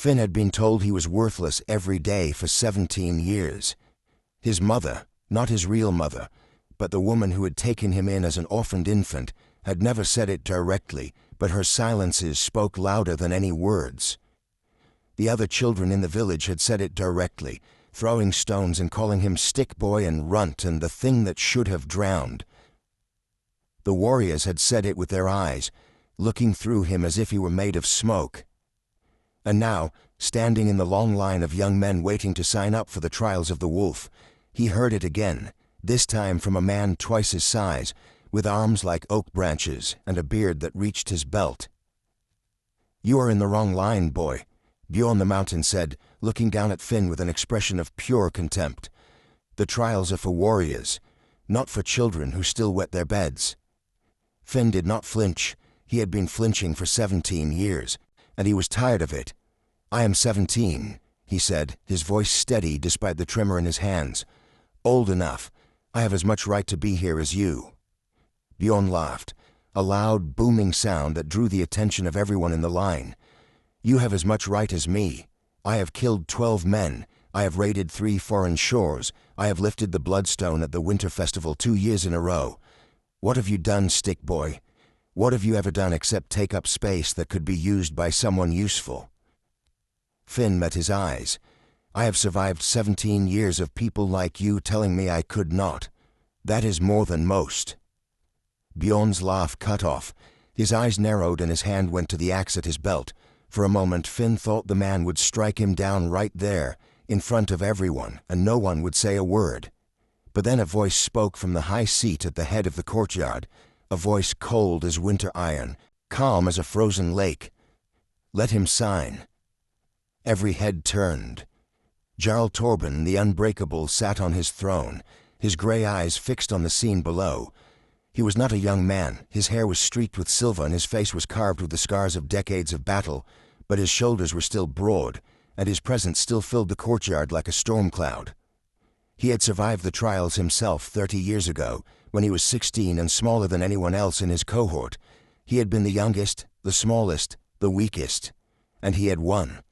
Finn had been told he was worthless every day for 17 years. His mother, not his real mother, but the woman who had taken him in as an orphaned infant, had never said it directly, but her silences spoke louder than any words. The other children in the village had said it directly, throwing stones and calling him stick boy and runt and the thing that should have drowned. The warriors had said it with their eyes, looking through him as if he were made of smoke. And now, standing in the long line of young men waiting to sign up for the trials of the wolf, he heard it again, this time from a man twice his size, with arms like oak branches and a beard that reached his belt. "You are in the wrong line, boy," Bjorn the Mountain said, looking down at Finn with an expression of pure contempt. "The trials are for warriors, not for children who still wet their beds." Finn did not flinch. He had been flinching for 17 years, and he was tired of it. "I am 17, he said, his voice steady despite the tremor in his hands. "Old enough. I have as much right to be here as you." Bjorn laughed, a loud, booming sound that drew the attention of everyone in the line. "You have as much right as me. I have killed 12 men. I have raided 3 foreign shores. I have lifted the Bloodstone at the Winter Festival 2 years in a row. What have you done, stick boy? What have you ever done except take up space that could be used by someone useful?" Finn met his eyes. "I have survived 17 years of people like you telling me I could not. That is more than most." Bjorn's laugh cut off. His eyes narrowed and his hand went to the axe at his belt. For a moment Finn thought the man would strike him down right there, in front of everyone, and no one would say a word. But then a voice spoke from the high seat at the head of the courtyard, a voice cold as winter iron, calm as a frozen lake. "Let him sign." Every head turned. Jarl Torben the Unbreakable sat on his throne, his grey eyes fixed on the scene below. He was not a young man. His hair was streaked with silver and his face was carved with the scars of decades of battle, but his shoulders were still broad, and his presence still filled the courtyard like a storm cloud. He had survived the trials himself 30 years ago, when he was 16 and smaller than anyone else in his cohort. He had been the youngest, the smallest, the weakest, and he had won.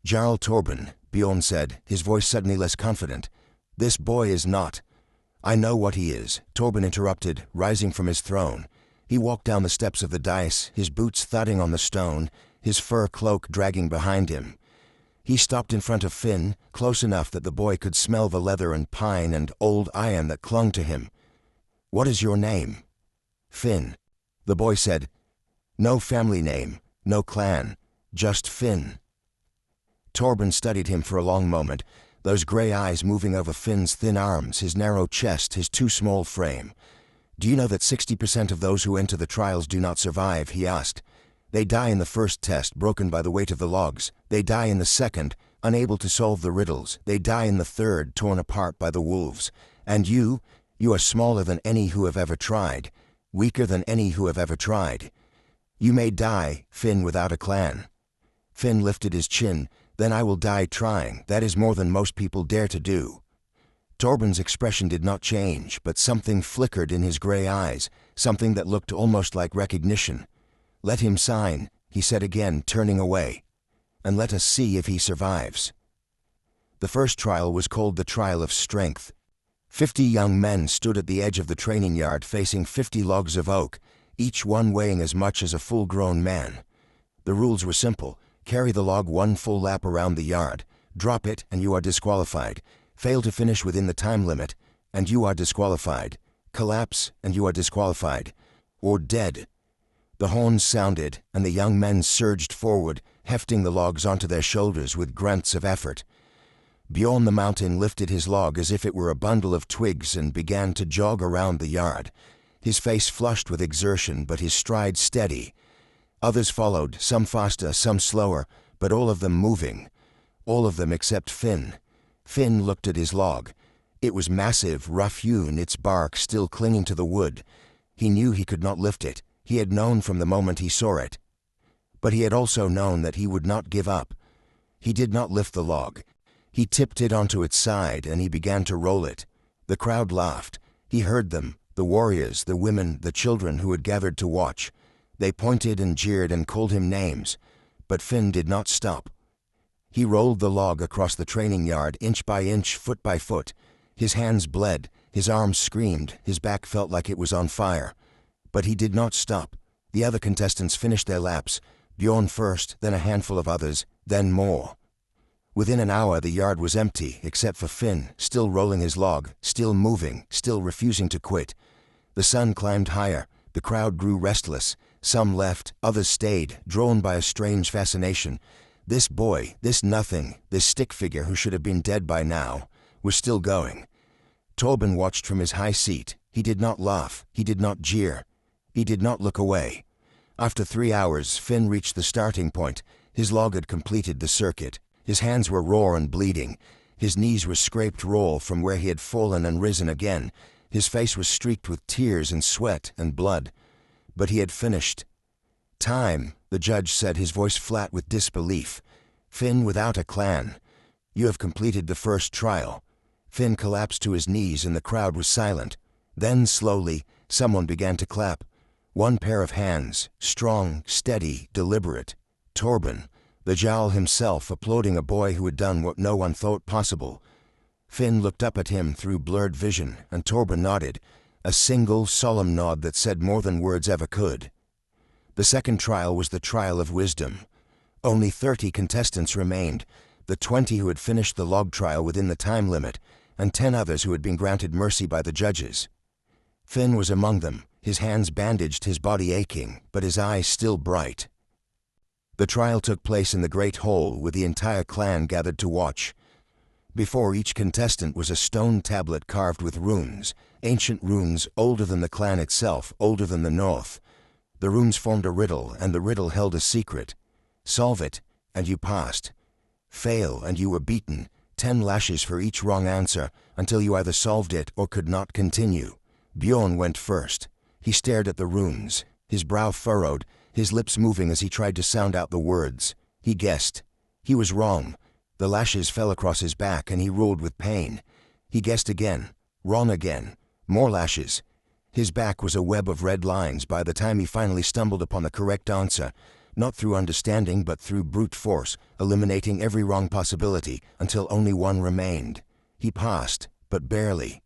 "Jarl Torben," Bjorn said, his voice suddenly less confident. "This boy is not—" "I know what he is," Torben interrupted, rising from his throne. He walked down the steps of the dais, his boots thudding on the stone, his fur cloak dragging behind him. He stopped in front of Finn, close enough that the boy could smell the leather and pine and old iron that clung to him. "What is your name?" "Finn." The boy said, "No family name, no clan, just Finn." Torben studied him for a long moment, those grey eyes moving over Finn's thin arms, his narrow chest, his too small frame. "Do you know that 60% of those who enter the trials do not survive?" he asked. "They die in the first test, broken by the weight of the logs. They die in the second, unable to solve the riddles. They die in the third, torn apart by the wolves. And you are smaller than any who have ever tried, weaker than any who have ever tried. You may die, Finn, without a clan." Finn lifted his chin. "Then I will die trying. That is more than most people dare to do." Torben's expression did not change, but something flickered in his grey eyes, something that looked almost like recognition. "Let him sign," he said again, turning away. "And let us see if he survives." The first trial was called the Trial of Strength. 50 young men stood at the edge of the training yard facing 50 logs of oak, each one weighing as much as a full-grown man. The rules were simple. Carry the log 1 full lap around the yard. Drop it and you are disqualified. Fail to finish within the time limit and you are disqualified. Collapse and you are disqualified. Or dead. The horns sounded and the young men surged forward, hefting the logs onto their shoulders with grunts of effort. Bjorn the Mountain lifted his log as if it were a bundle of twigs and began to jog around the yard. His face flushed with exertion, but his stride steady. Others followed, some faster, some slower, but all of them moving. All of them except Finn. Finn looked at his log. It was massive, rough-hewn, its bark still clinging to the wood. He knew he could not lift it. He had known from the moment he saw it. But he had also known that he would not give up. He did not lift the log. He tipped it onto its side and he began to roll it. The crowd laughed. He heard them, the warriors, the women, the children who had gathered to watch. They pointed and jeered and called him names. But Finn did not stop. He rolled the log across the training yard, inch by inch, foot by foot. His hands bled, his arms screamed, his back felt like it was on fire. But he did not stop. The other contestants finished their laps, Bjorn first, then a handful of others, then more. Within an hour the yard was empty, except for Finn, still rolling his log, still moving, still refusing to quit. The sun climbed higher, the crowd grew restless. Some left, others stayed, drawn by a strange fascination. This boy, this nothing, this stick figure who should have been dead by now, was still going. Torben watched from his high seat. He did not laugh, he did not jeer, he did not look away. After 3 hours, Finn reached the starting point. His log had completed the circuit. His hands were raw and bleeding. His knees were scraped raw from where he had fallen and risen again. His face was streaked with tears and sweat and blood. But he had finished. "Time," the judge said, his voice flat with disbelief. "Finn without a clan. You have completed the first trial." Finn collapsed to his knees and the crowd was silent. Then, slowly, someone began to clap. One pair of hands, strong, steady, deliberate. Torben, the Jarl himself, applauding a boy who had done what no one thought possible. Finn looked up at him through blurred vision, and Torben nodded, a single, solemn nod that said more than words ever could. The second trial was the trial of wisdom. Only 30 contestants remained, the 20 who had finished the log trial within the time limit, and 10 others who had been granted mercy by the judges. Finn was among them, his hands bandaged, his body aching, but his eyes still bright. The trial took place in the great hall, with the entire clan gathered to watch. Before each contestant was a stone tablet carved with runes, ancient runes older than the clan itself, older than the North. The runes formed a riddle, and the riddle held a secret. Solve it, and you passed. Fail, and you were beaten, 10 lashes for each wrong answer, until you either solved it or could not continue. Bjorn went first. He stared at the runes, his brow furrowed, his lips moving as he tried to sound out the words. He guessed. He was wrong. The lashes fell across his back and he roared with pain. He guessed again. Wrong again. More lashes. His back was a web of red lines by the time he finally stumbled upon the correct answer, not through understanding but through brute force, eliminating every wrong possibility until only one remained. He passed, but barely.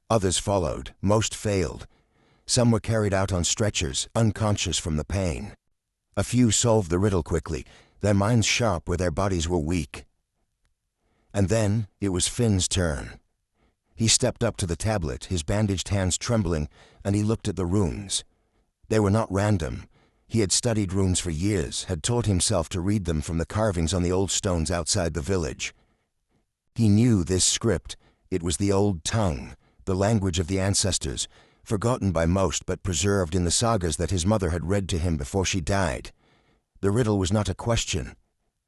Others followed. Most failed. Some were carried out on stretchers, unconscious from the pain. A few solved the riddle quickly, their minds sharp where their bodies were weak. And then it was Finn's turn. He stepped up to the tablet, his bandaged hands trembling, and he looked at the runes. They were not random. He had studied runes for years, had taught himself to read them from the carvings on the old stones outside the village. He knew this script. It was the old tongue, the language of the ancestors, forgotten by most but preserved in the sagas that his mother had read to him before she died. The riddle was not a question.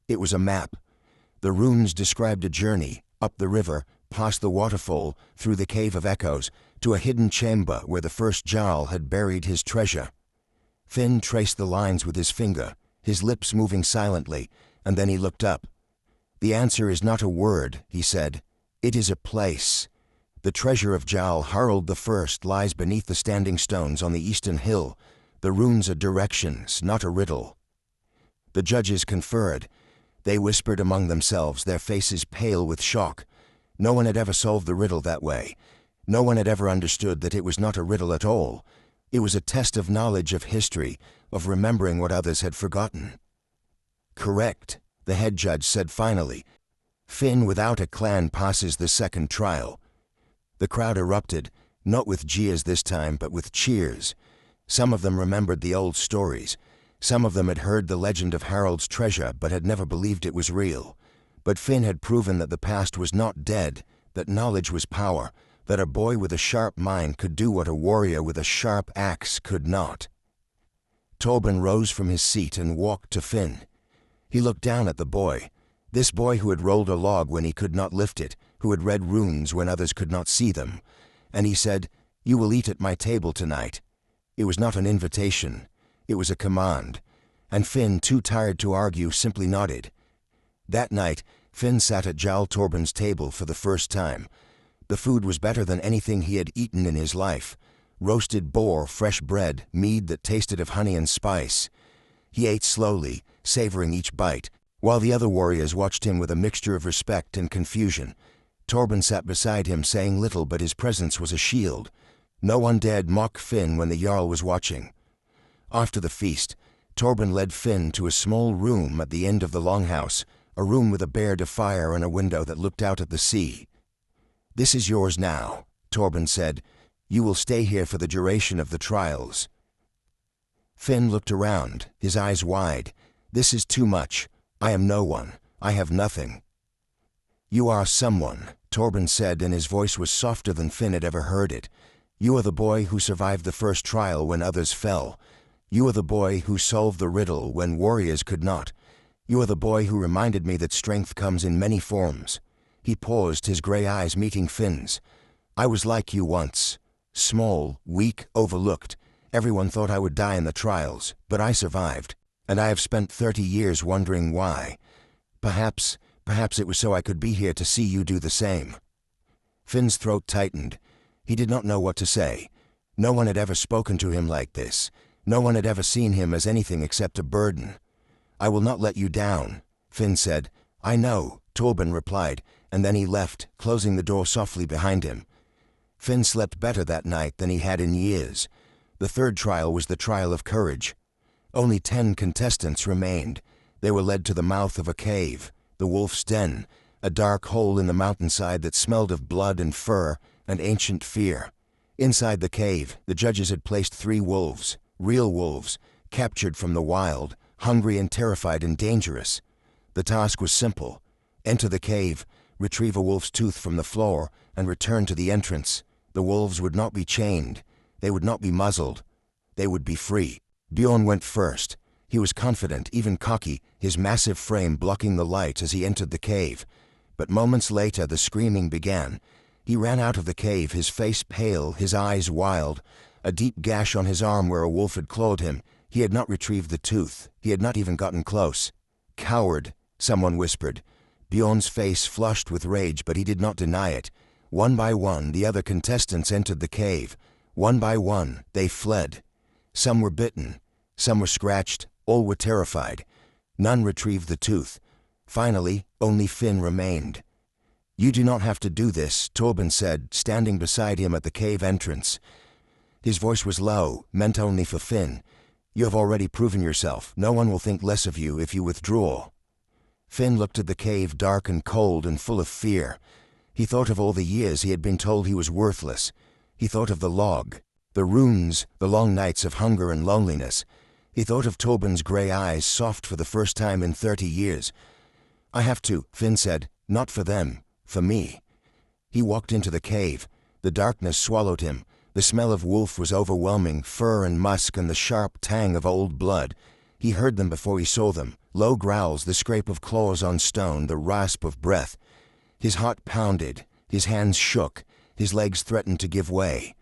It was a map. The runes described a journey, up the river, past the waterfall, through the Cave of Echoes, to a hidden chamber where the first Jarl had buried his treasure. Finn traced the lines with his finger, his lips moving silently, and then he looked up. "The answer is not a word," he said. "It is a place. The treasure of Jarl Harold the First lies beneath the standing stones on the eastern hill. The runes are directions, not a riddle." The judges conferred. They whispered among themselves, their faces pale with shock. No one had ever solved the riddle that way. No one had ever understood that it was not a riddle at all. It was a test of knowledge, of history, of remembering what others had forgotten. "Correct," the head judge said finally. "Finn without a clan passes the second trial." The crowd erupted, not with jeers this time, but with cheers. Some of them remembered the old stories. Some of them had heard the legend of Harold's treasure, but had never believed it was real. But Finn had proven that the past was not dead, that knowledge was power, that a boy with a sharp mind could do what a warrior with a sharp axe could not. Torben rose from his seat and walked to Finn. He looked down at the boy, this boy who had rolled a log when he could not lift it, who had read runes when others could not see them, and he said, "You will eat at my table tonight." It was not an invitation. It was a command, and Finn, too tired to argue, simply nodded. That night, Finn sat at Jarl Torben's table for the first time. The food was better than anything he had eaten in his life. Roasted boar, fresh bread, mead that tasted of honey and spice. He ate slowly, savoring each bite, While the other warriors watched him with a mixture of respect and confusion, Torben sat beside him saying little, but his presence was a shield. No one dared mock Finn when the Jarl was watching. After the feast, Torben led Finn to a small room at the end of the longhouse, a room with a bared fire and a window that looked out at the sea. "This is yours now," Torben said. "You will stay here for the duration of the trials." Finn looked around, his eyes wide. "This is too much. I am no one. I have nothing." "You are someone," Torben said, and his voice was softer than Finn had ever heard it. "You are the boy who survived the first trial when others fell. You are the boy who solved the riddle when warriors could not. You are the boy who reminded me that strength comes in many forms." He paused, his grey eyes meeting Finn's. "I was like you once. Small, weak, overlooked. Everyone thought I would die in the trials, but I survived. And I have spent 30 years wondering why. Perhaps it was so I could be here to see you do the same." Finn's throat tightened. He did not know what to say. No one had ever spoken to him like this. No one had ever seen him as anything except a burden. "I will not let you down," Finn said. "I know," Torben replied, and then he left, closing the door softly behind him. Finn slept better that night than he had in years. The third trial was the trial of courage. Only 10 contestants remained. They were led to the mouth of a cave, the wolf's den, a dark hole in the mountainside that smelled of blood and fur and ancient fear. Inside the cave, the judges had placed 3 wolves, real wolves, captured from the wild, hungry and terrified and dangerous. The task was simple. Enter the cave, retrieve a wolf's tooth from the floor, and return to the entrance. The wolves would not be chained. They would not be muzzled. They would be free. Bjorn went first. He was confident, even cocky, his massive frame blocking the light as he entered the cave. But moments later the screaming began. He ran out of the cave, his face pale, his eyes wild, a deep gash on his arm where a wolf had clawed him. He had not retrieved the tooth. He had not even gotten close. "Coward," someone whispered. Bjorn's face flushed with rage, but he did not deny it. One by one, the other contestants entered the cave. One by one, they fled. Some were bitten. Some were scratched. All were terrified. None retrieved the tooth. Finally, only Finn remained. "You do not have to do this," Torben said, standing beside him at the cave entrance. His voice was low, meant only for Finn. "You have already proven yourself. No one will think less of you if you withdraw." Finn looked at the cave, dark and cold and full of fear. He thought of all the years he had been told he was worthless. He thought of the log, the runes, the long nights of hunger and loneliness. He thought of Torben's grey eyes, soft for the first time in 30 years. "I have to," Finn said. "Not for them, for me." He walked into the cave. The darkness swallowed him. The smell of wolf was overwhelming, fur and musk and the sharp tang of old blood. He heard them before he saw them. Low growls, the scrape of claws on stone, the rasp of breath. His heart pounded. His hands shook. His legs threatened to give way.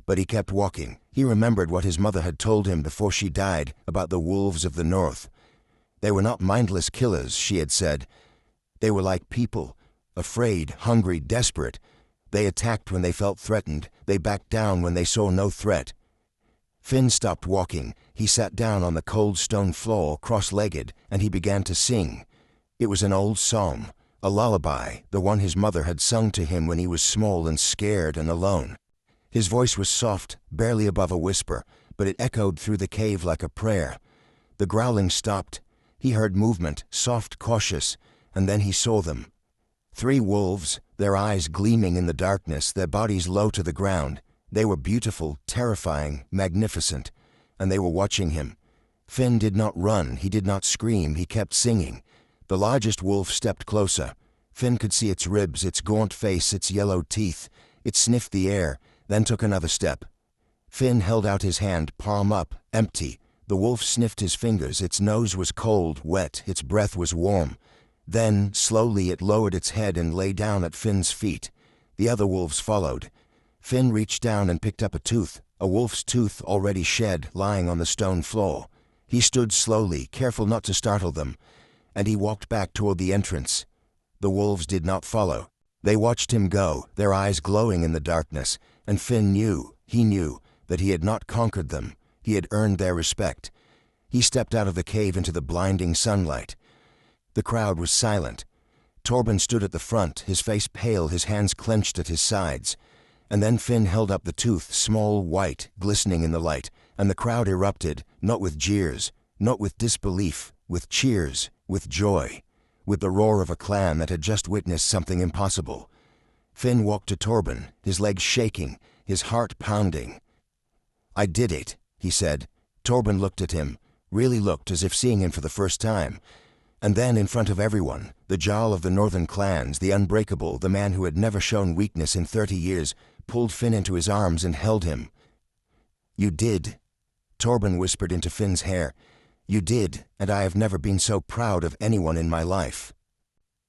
But he kept walking. He remembered what his mother had told him before she died about the wolves of the north. They were not mindless killers, she had said. They were like people, afraid, hungry, desperate. They attacked when they felt threatened. They backed down when they saw no threat. Finn stopped walking. He sat down on the cold stone floor, cross-legged, and he began to sing. It was an old song, a lullaby, the one his mother had sung to him when he was small and scared and alone. His voice was soft, barely above a whisper, but it echoed through the cave like a prayer. The growling stopped. He heard movement, soft, cautious, and then he saw them. 3 wolves, their eyes gleaming in the darkness, their bodies low to the ground. They were beautiful, terrifying, magnificent, and they were watching him. Finn did not run, he did not scream, he kept singing. The largest wolf stepped closer. Finn could see its ribs, its gaunt face, its yellow teeth. It sniffed the air, then took another step. Finn held out his hand, palm up, empty. The wolf sniffed his fingers. Its nose was cold, wet, its breath was warm. Then, slowly, it lowered its head and lay down at Finn's feet. The other wolves followed. Finn reached down and picked up a wolf's tooth already shed, lying on the stone floor. He stood slowly, careful not to startle them, and he walked back toward the entrance. The wolves did not follow. They watched him go, their eyes glowing in the darkness, and Finn knew, that he had not conquered them. He had earned their respect. He stepped out of the cave into the blinding sunlight. The crowd was silent. Torben stood at the front, his face pale, his hands clenched at his sides. And then Finn held up the tooth, small, white, glistening in the light, and the crowd erupted, not with jeers, not with disbelief, with cheers, with joy, with the roar of a clan that had just witnessed something impossible. Finn walked to Torben, his legs shaking, his heart pounding. "I did it," he said. Torben looked at him, really looked as if seeing him for the first time. And then, in front of everyone, the Jarl of the northern clans, the unbreakable, the man who had never shown weakness in 30 years, pulled Finn into his arms and held him. "You did," Torben whispered into Finn's hair. "You did, and I have never been so proud of anyone in my life."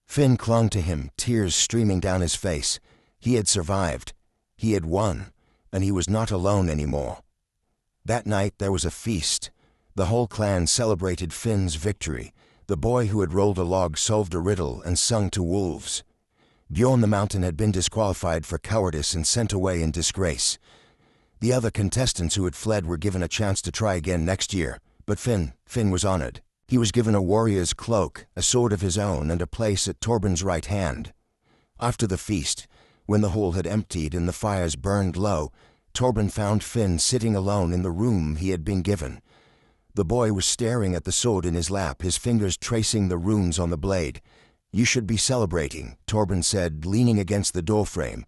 Finn clung to him, tears streaming down his face. He had survived. He had won, and he was not alone anymore. That night there was a feast. The whole clan celebrated Finn's victory. The boy who had rolled a log solved a riddle and sung to wolves. Bjorn the Mountain had been disqualified for cowardice and sent away in disgrace. The other contestants who had fled were given a chance to try again next year, but Finn was honored. He was given a warrior's cloak, a sword of his own, and a place at Torben's right hand. After the feast, when the hall had emptied and the fires burned low, Torben found Finn sitting alone in the room he had been given. The boy was staring at the sword in his lap, his fingers tracing the runes on the blade. "You should be celebrating," Torben said, leaning against the doorframe.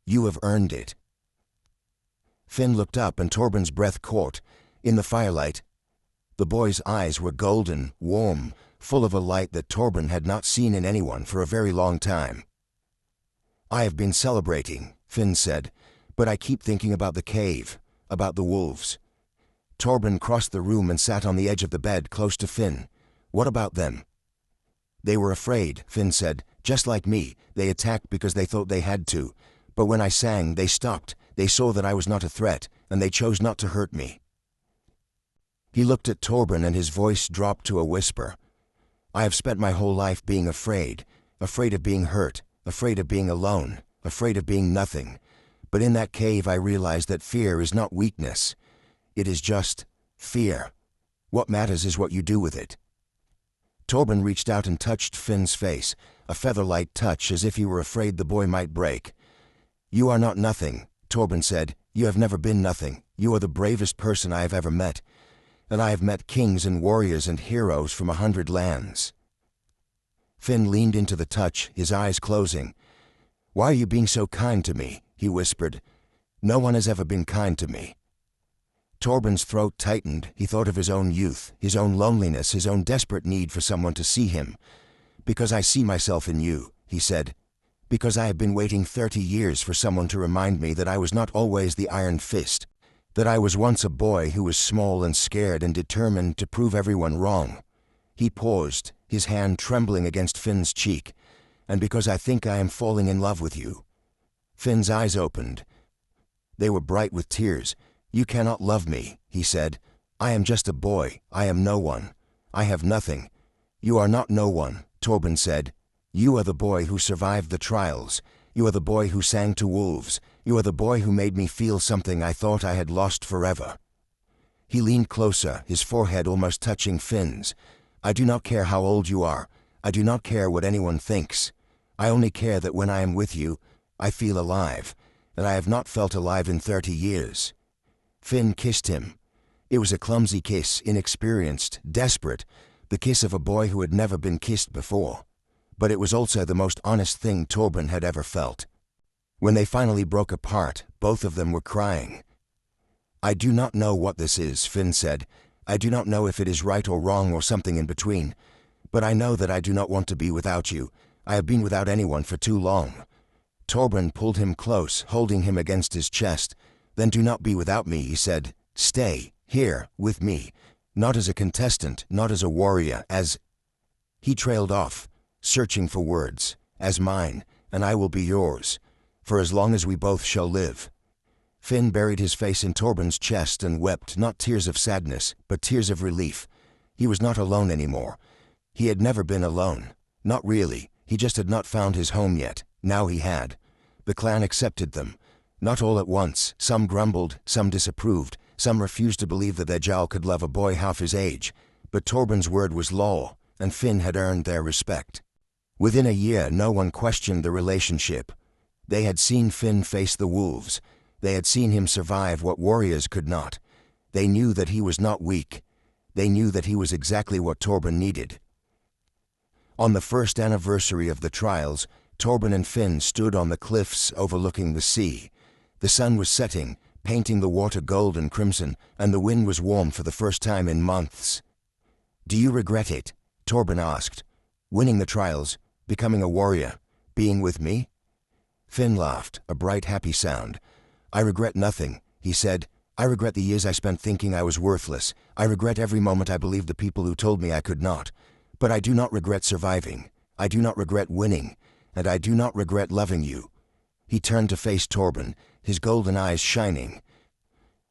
"You have earned it." Finn looked up and Torben's breath caught. In the firelight, the boy's eyes were golden, warm, full of a light that Torben had not seen in anyone for a very long time. "I have been celebrating," Finn said, "but I keep thinking about the cave, about the wolves." Torben crossed the room and sat on the edge of the bed close to Finn. "What about them?" "They were afraid," Finn said, "just like me. They attacked because they thought they had to. But when I sang, they stopped. They saw that I was not a threat, and they chose not to hurt me." He looked at Torben and his voice dropped to a whisper. "I have spent my whole life being afraid, afraid of being hurt, afraid of being alone, afraid of being nothing. But in that cave I realized that fear is not weakness. It is just fear. What matters is what you do with it." Torben reached out and touched Finn's face, a feather-light touch as if he were afraid the boy might break. "You are not nothing," Torben said. "You have never been nothing. You are the bravest person I have ever met. And I have met kings and warriors and heroes from 100 lands." Finn leaned into the touch, his eyes closing. "Why are you being so kind to me?" he whispered. "No one has ever been kind to me." Torben's throat tightened. He thought of his own youth, his own loneliness, his own desperate need for someone to see him. "Because I see myself in you," he said. "Because I have been waiting 30 years for someone to remind me that I was not always the Iron Fist, that I was once a boy who was small and scared and determined to prove everyone wrong." He paused, his hand trembling against Finn's cheek. "And because I think I am falling in love with you." Finn's eyes opened. They were bright with tears. "You cannot love me," he said. "I am just a boy. I am no one. I have nothing." "You are not no one," Torben said. "You are the boy who survived the trials. You are the boy who sang to wolves. You are the boy who made me feel something I thought I had lost forever." He leaned closer, his forehead almost touching Finn's. "I do not care how old you are. I do not care what anyone thinks. I only care that when I am with you, I feel alive, and I have not felt alive in 30 years. Finn kissed him. It was a clumsy kiss, inexperienced, desperate, the kiss of a boy who had never been kissed before. But it was also the most honest thing Torben had ever felt. When they finally broke apart, both of them were crying. "I do not know what this is," Finn said. "I do not know if it is right or wrong or something in between. But I know that I do not want to be without you. I have been without anyone for too long." Torben pulled him close, holding him against his chest. "Then do not be without me," he said. "Stay, here, with me. Not as a contestant, not as a warrior, as—" He trailed off, searching for words. "As mine, and I will be yours, for as long as we both shall live." Finn buried his face in Torben's chest and wept, not tears of sadness, but tears of relief. He was not alone anymore. He had never been alone. Not really. He just had not found his home yet. Now he had. The clan accepted them. Not all at once. Some grumbled, some disapproved, some refused to believe that their Jarl could love a boy half his age. But Torben's word was law. and Finn had earned their respect. Within a year, no one questioned the relationship. They had seen Finn face the wolves. They had seen him survive what warriors could not. They knew that he was not weak. They knew that he was exactly what Torben needed. On the first anniversary of the trials, Torben and Finn stood on the cliffs overlooking the sea. The sun was setting, painting the water gold and crimson, and the wind was warm for the first time in months. "Do you regret it?" Torben asked. "Winning the trials, becoming a warrior, being with me?" Finn laughed, a bright, happy sound. "I regret nothing," he said. "I regret the years I spent thinking I was worthless. I regret every moment I believed the people who told me I could not. But I do not regret surviving. I do not regret winning. And I do not regret loving you." He turned to face Torben, his golden eyes shining.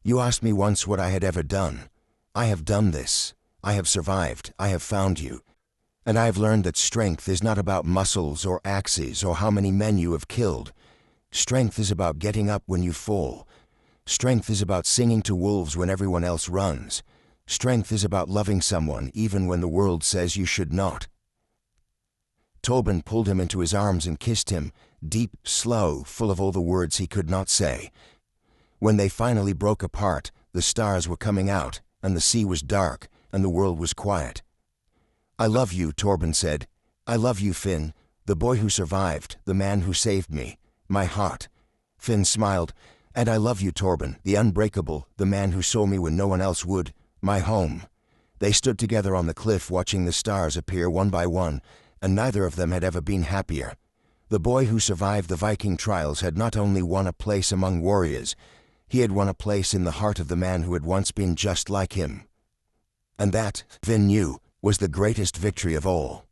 "You asked me once what I had ever done. I have done this. I have survived. I have found you. And I have learned that strength is not about muscles or axes or how many men you have killed. Strength is about getting up when you fall. Strength is about singing to wolves when everyone else runs. Strength is about loving someone even when the world says you should not." Torben pulled him into his arms and kissed him, deep, slow, full of all the words he could not say. When they finally broke apart, the stars were coming out, and the sea was dark, and the world was quiet. "I love you," Torben said. "I love you, Finn, the boy who survived, the man who saved me, my heart." Finn smiled. "And I love you, Torben, the unbreakable, the man who saw me when no one else would, my home." They stood together on the cliff watching the stars appear one by one, and neither of them had ever been happier. The boy who survived the Viking trials had not only won a place among warriors, he had won a place in the heart of the man who had once been just like him. And that, Finn knew, was the greatest victory of all.